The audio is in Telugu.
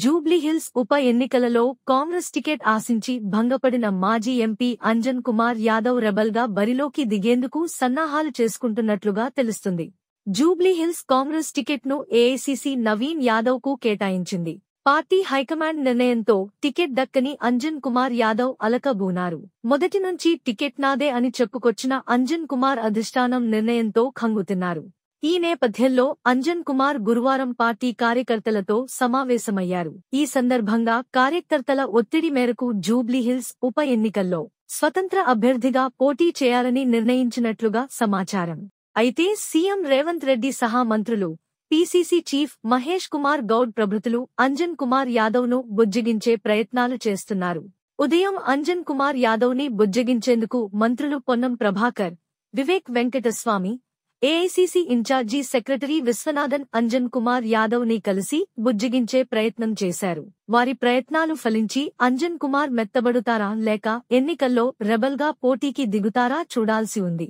జూబ్లీహిల్స్ ఉప ఎన్నికలలో కాంగ్రెస్ టికెట్ ఆశించి భంగపడిన మాజీ ఎంపీ అంజన్ కుమార్ యాదవ్ రెబల్గా బరిలోకి దిగేందుకు సన్నాహాలు చేసుకుంటున్నట్లుగా తెలుస్తుంది. జూబ్లీహిల్స్ కాంగ్రెస్ టికెట్ను ఏఐసీసీ నవీన్ యాదవ్కు కేటాయించింది. పార్టీ హైకమాండ్ నిర్ణయంతో టికెట్ దక్కని అంజన్ కుమార్ యాదవ్ అలకబూనారు. మొదటి నుంచి టికెట్ నాదే అని చెప్పుకొచ్చిన అంజన్ కుమార్ అధిష్టానం నిర్ణయంతో ఖంగుతిన్నారు. ఈ నేపథ్యంలో అంజన్ కుమార్ గురువారం పార్టీ కార్యకర్తలతో సమావేశమయ్యారు. ఈ సందర్భంగా కార్యకర్తల ఒత్తిడి మేరకు జూబ్లీహిల్స్ ఉప ఎన్నికల్లో స్వతంత్ర అభ్యర్థిగా పోటీ చేయాలని నిర్ణయించినట్లుగా సమాచారం. అయితే సీఎం రేవంత్ రెడ్డి సహా మంత్రులు, పీసీసీ చీఫ్ మహేష్ కుమార్ గౌడ్ ప్రభృతులు అంజన్ కుమార్ యాదవ్ను బుజ్జగించే ప్రయత్నాలు చేస్తున్నారు. ఉదయం అంజన్ కుమార్ యాదవ్ని బుజ్జగించేందుకు మంత్రులు పొన్నం ప్రభాకర్, వివేక్ వెంకటస్వామి, ఏఐసీసీ ఇన్ఛార్జీ సెక్రటరీ విశ్వనాథన్ అంజన్ కుమార్ యాదవ్ ని కలిసి బుజ్జగించే ప్రయత్నం చేశారు. వారి ప్రయత్నాలు ఫలించి అంజన్ కుమార్ మెత్తబడుతారా లేక ఎన్నికల్లో రెబల్గా పోటీకి దిగుతారా చూడాల్సి ఉంది.